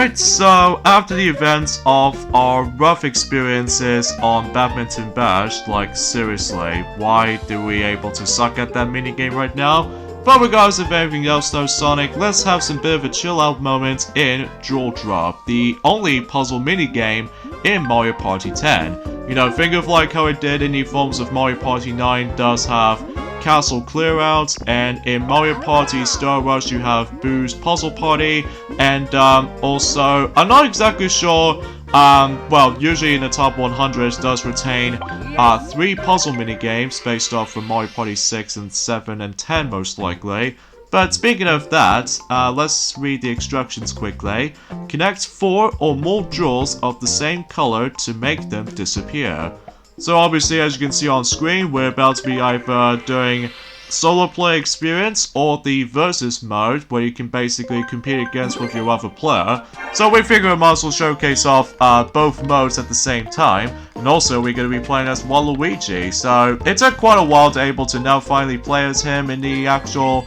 Alright, so after the events of our rough experiences on Badminton Bash, like seriously, why do we able to suck at that minigame right now? But regardless of anything else though, Sonic, let's have some bit of a chill out moment in Jewel Drop, the only puzzle minigame in Mario Party 10. You know, think of like how it did in the forms of Mario Party 9 does have Castle Clearout, and in Mario Party Star Rush you have Boo's Puzzle Party, and also, I'm not exactly sure, well, usually in the top 100 does retain 3 puzzle minigames based off from Mario Party 6 and 7 and 10 most likely. But speaking of that, let's read the instructions quickly. Connect 4 or more jewels of the same color to make them disappear. So obviously, as you can see on screen, we're about to be either doing solo play experience or the versus mode, where you can basically compete against with your other player. So we figure we might as well showcase off both modes at the same time, and also we're going to be playing as Waluigi. So it took quite a while to able to now finally play as him in the actual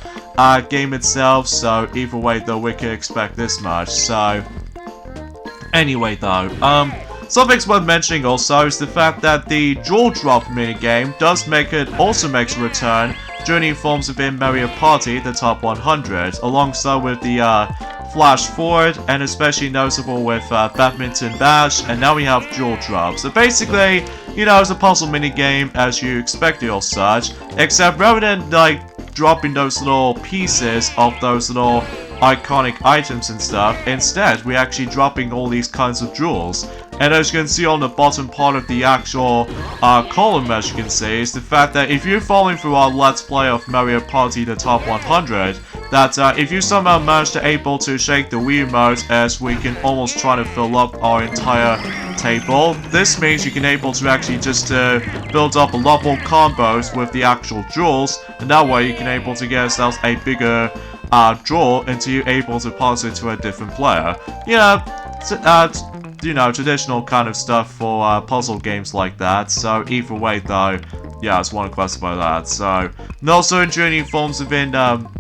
game itself, so either way though we can expect this much. So anyway though, something's worth mentioning also is the fact that the Jewel Drop minigame does also makes a return during the forms within Mario Party, the top 100, alongside with the Flash Forward, and especially noticeable with Badminton Bash, and now we have Jewel Drop. So basically, you know, it's a puzzle minigame as you expected or such, except rather than like dropping those little pieces of those little iconic items and stuff, instead we're actually dropping all these kinds of jewels. And as you can see on the bottom part of the actual column, as you can see, is the fact that if you're following through our Let's Play of Mario Party the top 100, that if you somehow manage to able to shake the Wii remote as we can almost try to fill up our entire table, this means you can able to actually just build up a lot more combos with the actual jewels, and that way you can able to get yourselves a bigger draw until you're able to pass it to a different player. You know, traditional kind of stuff for puzzle games like that. So either way though, yeah, I just want to classify that. So, and also in journey forms within,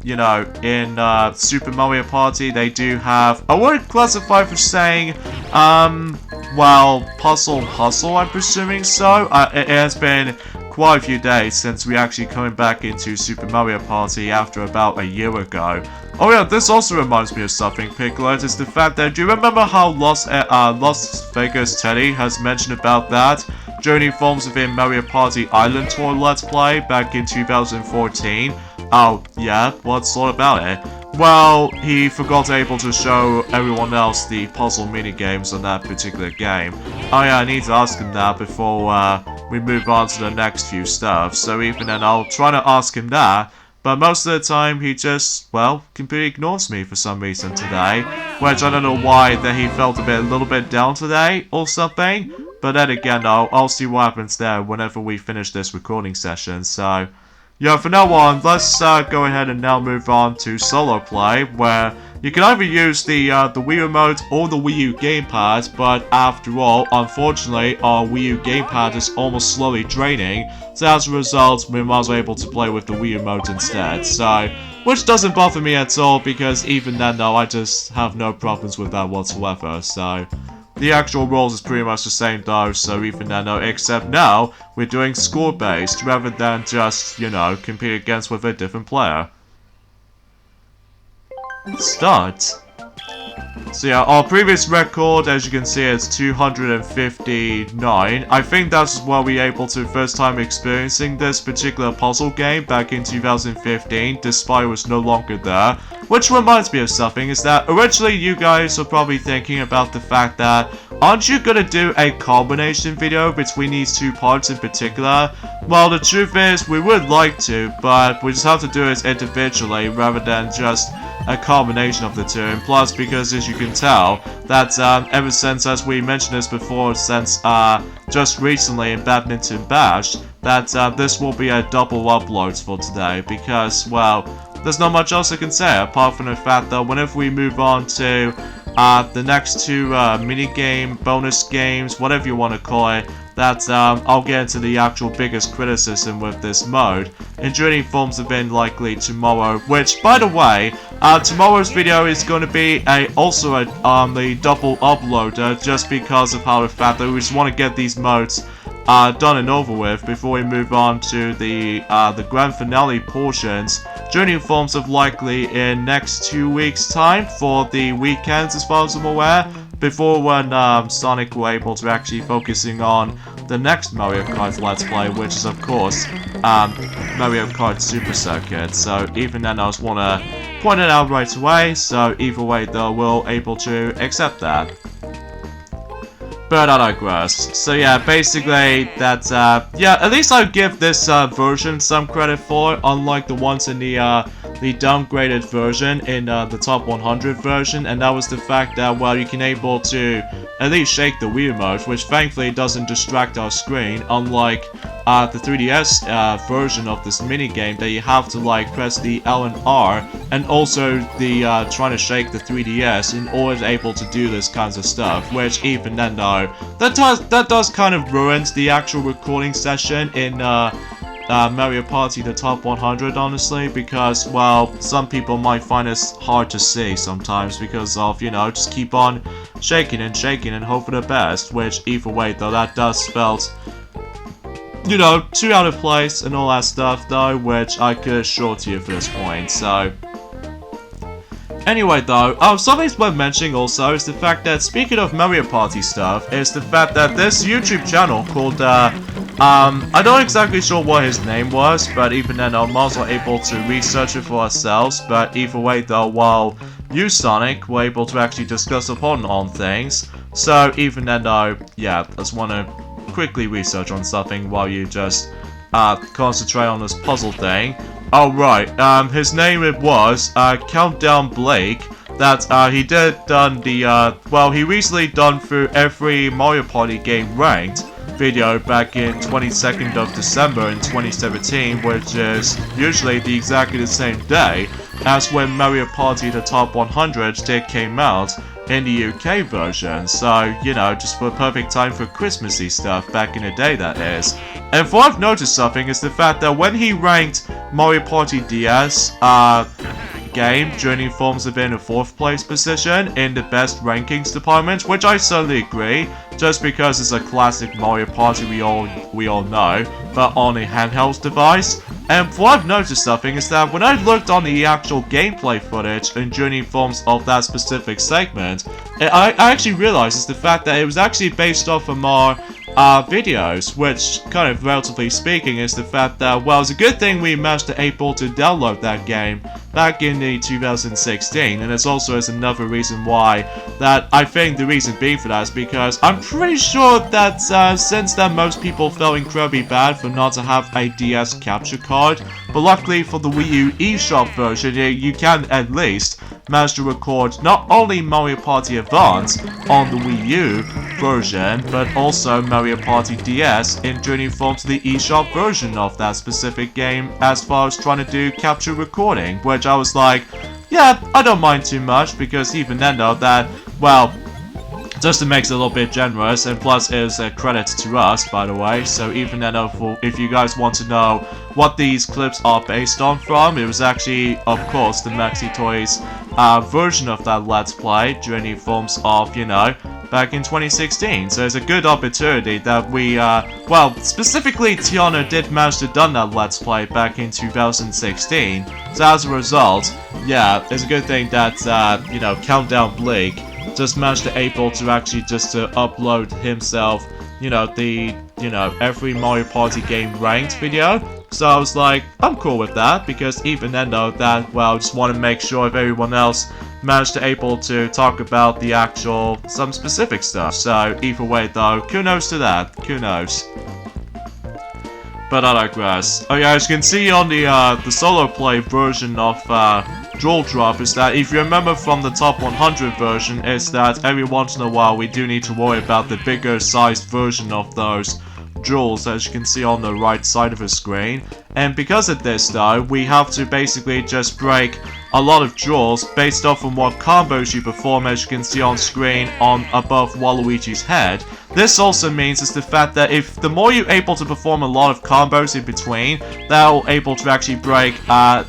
you know, in Super Mario Party, they do have, I wouldn't classify for saying, well, Puzzle Hustle, I'm presuming so. It has been quite a few days since we actually coming back into Super Mario Party after about a year ago. Oh yeah, this also reminds me of something, Piglet, is the fact that, do you remember how Las Vegas Teddy has mentioned about that during forms within Mario Party Island Tour Let's Play back in 2014? Oh yeah, what's all about it? Well, he forgot able to show everyone else the puzzle minigames on that particular game. Oh yeah, I need to ask him that before we move on to the next few stuff, so even then I'll try to ask him that. But most of the time, he just, well, completely ignores me for some reason today. Which I don't know why, that he felt a little bit down today or something. But then again, though, I'll see what happens there whenever we finish this recording session. So, yeah, from now on, let's go ahead and now move on to solo play, where you can either use the Wii Remote or the Wii U gamepad, but after all, unfortunately, our Wii U gamepad is almost slowly draining, so as a result, we might as well able to play with the Wii Remote instead, so, which doesn't bother me at all, because even then though, I just have no problems with that whatsoever, so, the actual rules is pretty much the same though, so even then though, except now, we're doing score-based, rather than just, you know, compete against with a different player. Start. So yeah, our previous record, as you can see, is 259. I think that's where we were able to first time experiencing this particular puzzle game back in 2015, despite it was no longer there. Which reminds me of something, is that originally you guys are probably thinking about the fact that, aren't you gonna do a combination video between these two parts in particular? Well, the truth is, we would like to, but we just have to do it individually rather than just a combination of the two. And plus, because as you can tell, that ever since, as we mentioned this before, since just recently in Badminton Bash, that this will be a double upload for today, because, well, there's not much else I can say apart from the fact that whenever we move on to the next two minigame, bonus games, whatever you want to call it, that I'll get into the actual biggest criticism with this mode. Journey Forms Event likely tomorrow, which, by the way, tomorrow's video is going to be also a double uploader, just because of how the fact that we just want to get these modes done and over with before we move on to the grand finale portions. Journey Forms of likely in next 2 weeks time for the weekends, as far as I'm aware, before when Sonic were able to actually focusing on the next Mario Kart Let's Play, which is of course Mario Kart Super Circuit. So even then I just want to point it out right away, so either way though we're able to accept that. But I digress. So yeah, basically that's yeah, at least I'll give this version some credit for, unlike the ones in the downgraded version in the top 100 version, and that was the fact that, well, you can able to at least shake the Wii remote, which thankfully doesn't distract our screen, unlike the 3DS version of this minigame that you have to like press the L and R, and also the trying to shake the 3DS in order to able to do this kinds of stuff, which even then though, that does kind of ruins the actual recording session in Mario Party the top 100, honestly, because, well, some people might find this hard to see sometimes because of, you know, just keep on shaking and hope for the best, which either way though, that does spells, you know, too out of place and all that stuff though, which I could assure to you for this point. So anyway though, something's worth mentioning also is the fact that, speaking of Mario Party stuff, is the fact that this YouTube channel called I'm not exactly sure what his name was, but even then I'm also able to research it for ourselves. But either way though, while you, Sonic, were able to actually discuss upon on things, so even then though, yeah, I just want to quickly research on something while you just concentrate on this puzzle thing. Oh right, his name it was Countdown Blake. That he did done the well, he recently done through every Mario Party game ranked video back in 22nd of December in 2017, which is usually exactly the same day as when Mario Party the Top 100 did came out in the UK version. So, you know, just for a perfect time for Christmassy stuff back in the day, that is. And what I've noticed something is the fact that when he ranked Mario Party DS game, Journey Forms have been in 4th place position in the best rankings department, which I certainly agree, just because it's a classic Mario Party we all know, but on a handheld device. And what I've noticed something is that when I looked on the actual gameplay footage in Journey Forms of that specific segment, I actually realized is the fact that it was actually based off of more videos, which, kind of relatively speaking, is the fact that, well, it's a good thing we managed to able to download that game back in the 2016, and it's also is another reason why that I think the reason being for that is because I'm pretty sure that since then most people felt incredibly bad for not to have a DS capture card, but luckily for the Wii U eShop version, you can at least manage to record not only Mario Party Advance on the Wii U version, but also Mario Party DS in Journey Forms the eShop version of that specific game, as far as trying to do capture recording, which I was like, yeah, I don't mind too much, because even then though, that, well, just to make it a little bit generous, and plus it is a credit to us, by the way, so even then though, if you guys want to know what these clips are based on from, it was actually, of course, the Maxi Toys version of that Let's Play, Journey Forms of, you know, back in 2016, so it's a good opportunity that we, well, specifically Tiana did manage to done that Let's Play back in 2016, so as a result, yeah, it's a good thing that, you know, Countdown Blake just managed to able to actually just to upload himself, you know, every Mario Party game ranked video. So I was like, I'm cool with that, because even then though, that, well, just want to make sure if everyone else managed to able to talk about the actual, some specific stuff. So either way though, kudos to that, kudos. But I digress. Oh yeah, as you can see on the solo play version of Draw Drop, is that if you remember from the top 100 version, is that every once in a while we do need to worry about the bigger sized version of those jewels, as you can see on the right side of the screen. And because of this though, we have to basically just break a lot of jewels based off on what combos you perform, as you can see on screen on above Waluigi's head. This also means is the fact that if the more you're able to perform a lot of combos in between, they're able to actually break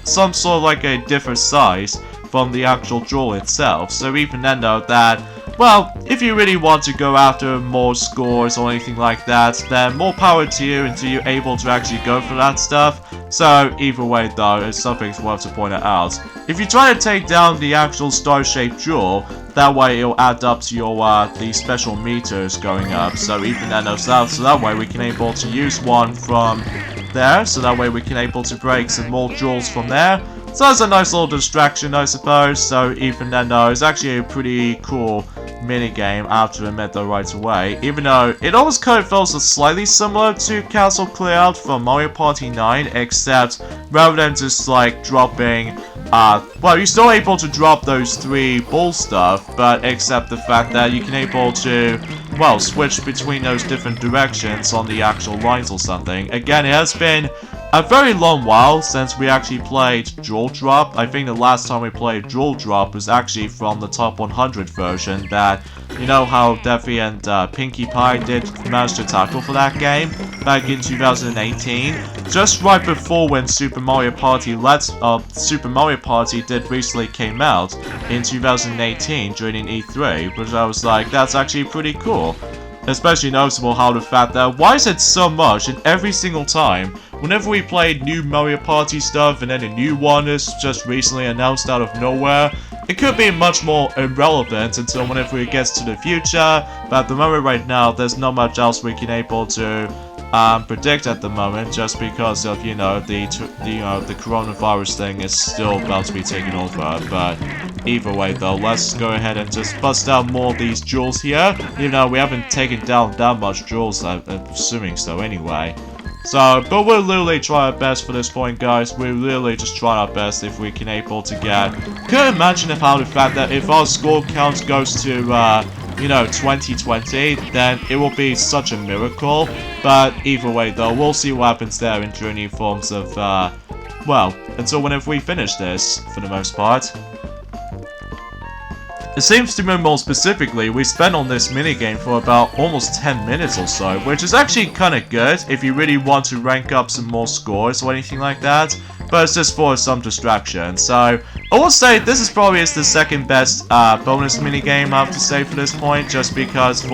some sort of like a different size from the actual jewel itself. So even then though that, well, if you really want to go after more scores or anything like that, then more power to you until you're able to actually go for that stuff. So either way though, it's something worth to point out. If you try to take down the actual star-shaped jewel, that way it'll add up to your the special meters going up. So even then, so that way we can able to use one from there. So that way we can able to break some more jewels from there. So that's a nice little distraction, I suppose. So even then though, it's actually a pretty cool minigame, I have to admit though right away. Even though it almost kind of feels slightly similar to Castle Clear Out from Mario Party 9, except rather than just like dropping, well, you're still able to drop those 3 bull stuff, but except the fact that you can able to, well, switch between those different directions on the actual lines or something. Again, it has been a very long while since we actually played Jewel Drop. I think the last time we played Jewel Drop was actually from the Top 100 version that, you know how Defi and Pinkie Pie did manage to tackle for that game back in 2018. Just right before when Super Mario Party did recently came out in 2018 during E3, which I was like, that's actually pretty cool. Especially noticeable how the fact that, why is it so much in every single time, whenever we played new Mario Party stuff and then a new one is just recently announced out of nowhere, it could be much more irrelevant until whenever it gets to the future, but at the moment right now, there's not much else we can able to predict at the moment, just because of, you know, the coronavirus thing is still about to be taken over. But either way though, let's go ahead and just bust out more of these jewels here. You know, we haven't taken down that much jewels, I'm assuming so anyway. So, but we'll literally try our best for this point, guys. We're literally just trying our best if we can able to get. Could imagine how the fact that if our score count goes to, you know, 2020, then it will be such a miracle. But either way, though, we'll see what happens there in any forms of, well, until whenever we finish this, for the most part. It seems to me more specifically, we spent on this minigame for about almost 10 minutes or so, which is actually kinda good if you really want to rank up some more scores or anything like that, but it's just for some distraction. So, I will say this is probably the second best bonus minigame I have to say for this point, just because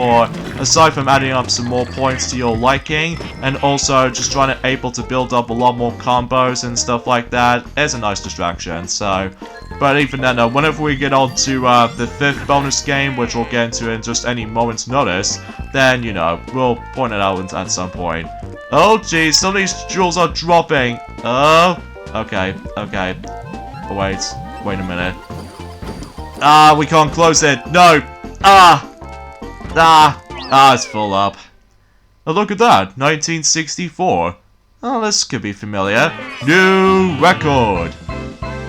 aside from adding up some more points to your liking, and also just trying to able to build up a lot more combos and stuff like that, it's a nice distraction. So, but even then, whenever we get on to the 5th bonus game, which we'll get into in just any moment's notice, then, you know, we'll point it out at some point. Oh, geez, some of these jewels are dropping. Oh, okay. Oh, wait a minute. We can't close it. No. It's full up. Oh, look at that. 1964. Oh, this could be familiar. New record.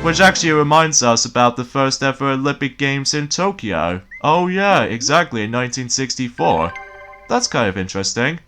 Which actually reminds us about the first ever Olympic Games in Tokyo. Oh yeah, exactly, in 1964. That's kind of interesting.